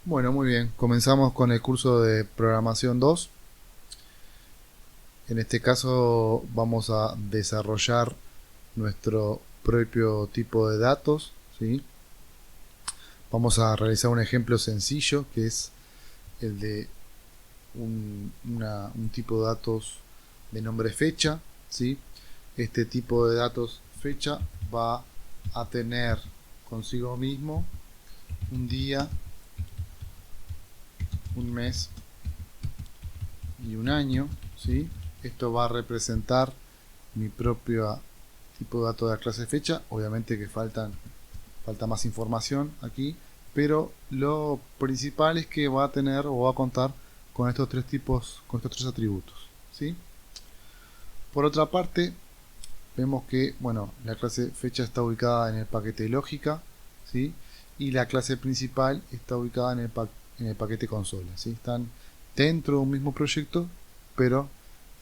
Bueno, muy bien. Comenzamos con el curso de programación 2. En este caso vamos a desarrollar nuestro propio tipo de datos, ¿sí? Vamos a realizar un ejemplo sencillo que es el de un tipo de datos de nombre fecha, ¿sí? Este tipo de datos fecha va a tener consigo mismo un día, un mes y un año, ¿sí? Esto va a representar mi propio tipo de datos de la clase fecha. Obviamente que falta más información aquí, pero lo principal es que va a tener o va a contar con estos tres tipos, con estos tres atributos, ¿sí? Por otra parte, vemos que, bueno, la clase fecha está ubicada en el paquete lógica, ¿sí? Y la clase principal está ubicada en el paquete consola, ¿sí? Están dentro de un mismo proyecto, pero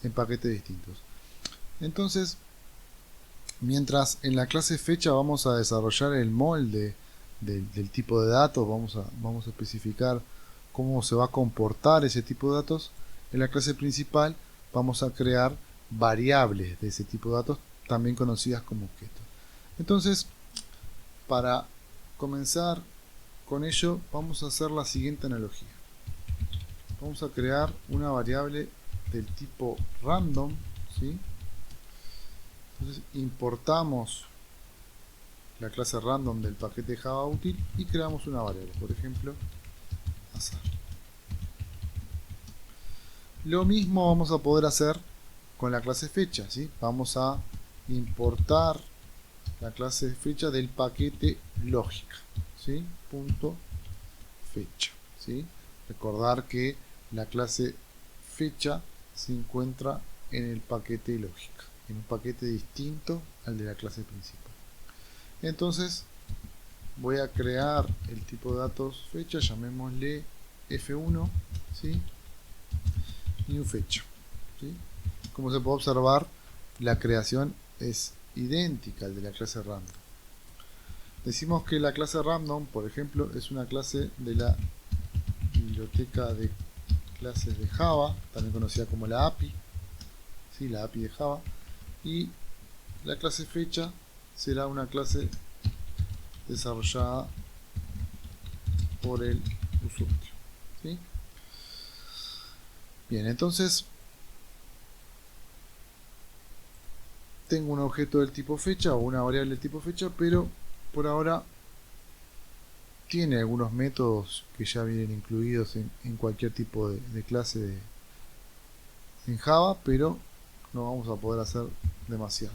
en paquetes distintos. Entonces, mientras en la clase fecha vamos a desarrollar el molde del tipo de datos, vamos a especificar cómo se va a comportar ese tipo de datos, en la clase principal vamos a crear variables de ese tipo de datos, también conocidas como objetos. Entonces, para comenzar con ello, vamos a hacer la siguiente analogía. Vamos a crear una variable del tipo random, ¿sí? Entonces importamos la clase random del paquete Java útil y creamos una variable, por ejemplo, azar. Lo mismo vamos a poder hacer con la clase fecha, ¿sí? Vamos a importar la clase fecha del paquete lógica, ¿sí? Punto fecha, ¿sí? Recordar que la clase fecha se encuentra en el paquete lógica, en un paquete distinto al de la clase principal. Entonces voy a crear el tipo de datos fecha, llamémosle F1, ¿sí? New fecha, ¿sí? Como se puede observar, la creación es idéntica al de la clase random. Decimos que la clase random, por ejemplo, es una clase de la biblioteca de clases de Java, también conocida como la API, ¿sí? La API de Java, y la clase fecha será una clase desarrollada por el usuario, ¿sí? Bien, entonces tengo un objeto del tipo fecha o una variable del tipo fecha, pero por ahora tiene algunos métodos que ya vienen incluidos en cualquier tipo de clase en Java, pero no vamos a poder hacer demasiado.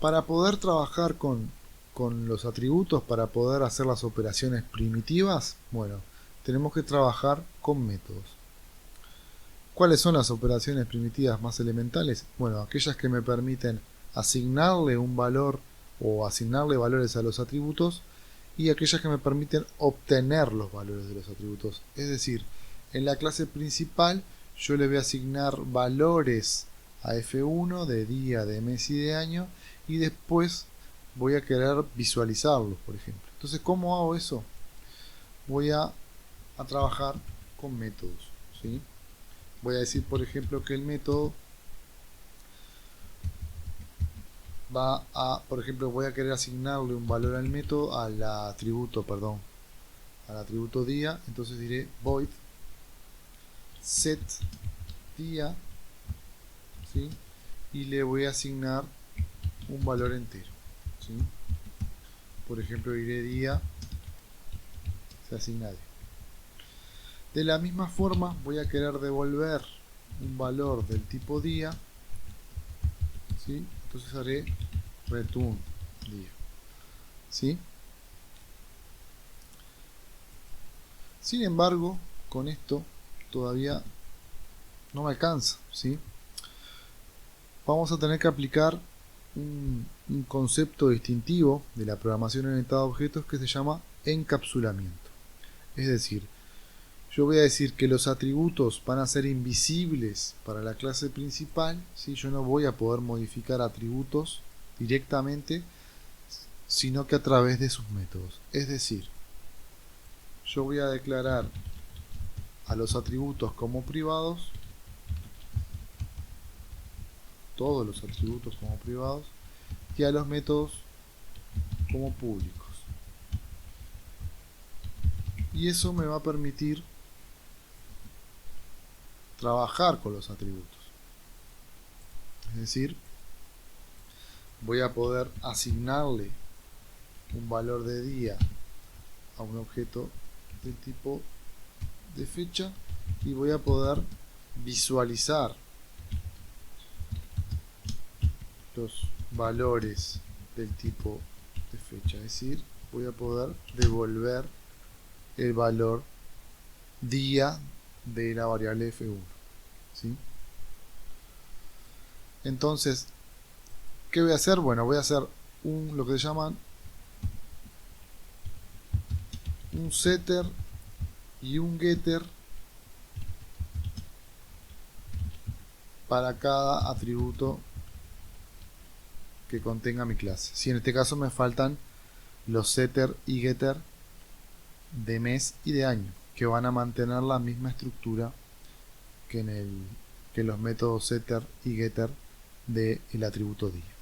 Para poder trabajar con los atributos, para poder hacer las operaciones primitivas, bueno, tenemos que trabajar con métodos. ¿Cuáles son las operaciones primitivas más elementales? Bueno, aquellas que me permiten asignarle un valor o asignarle valores a los atributos y aquellas que me permiten obtener los valores de los atributos. Es decir, en la clase principal yo le voy a asignar valores a F1 de día, de mes y de año y después voy a querer visualizarlos, por ejemplo. Entonces, ¿cómo hago eso? Voy a trabajar con métodos, ¿sí? Voy a decir, por ejemplo, que el método va a, por ejemplo, voy a querer asignarle un valor al método, al atributo, perdón, al atributo día. Entonces diré void set día, ¿sí? Y le voy a asignar un valor entero, ¿sí? Por ejemplo, diré día se asigna día. De la misma forma voy a querer devolver un valor del tipo día, ¿sí? Entonces haré return día, ¿sí? Sin embargo, con esto todavía no me alcanza, ¿sí? Vamos a tener que aplicar un concepto distintivo de la programación orientada a objetos que se llama encapsulamiento. Es decir, yo voy a decir que los atributos van a ser invisibles para la clase principal, ¿sí? Yo no voy a poder modificar atributos directamente, sino que a través de sus métodos. Es decir, yo voy a declarar a los atributos como privados, todos los atributos como privados, y a los métodos como públicos. Y eso me va a permitir trabajar con los atributos. Es decir, voy a poder asignarle un valor de día a un objeto del tipo de fecha y voy a poder visualizar los valores del tipo de fecha. Es decir, voy a poder devolver el valor día de la variable f1. ¿Sí? Entonces, ¿qué voy a hacer? Bueno, voy a hacer lo que se llaman un setter y un getter para cada atributo que contenga mi clase. Si en este caso me faltan los setter y getter de mes y de año, que van a mantener la misma estructura que en los métodos setter y getter del atributo día.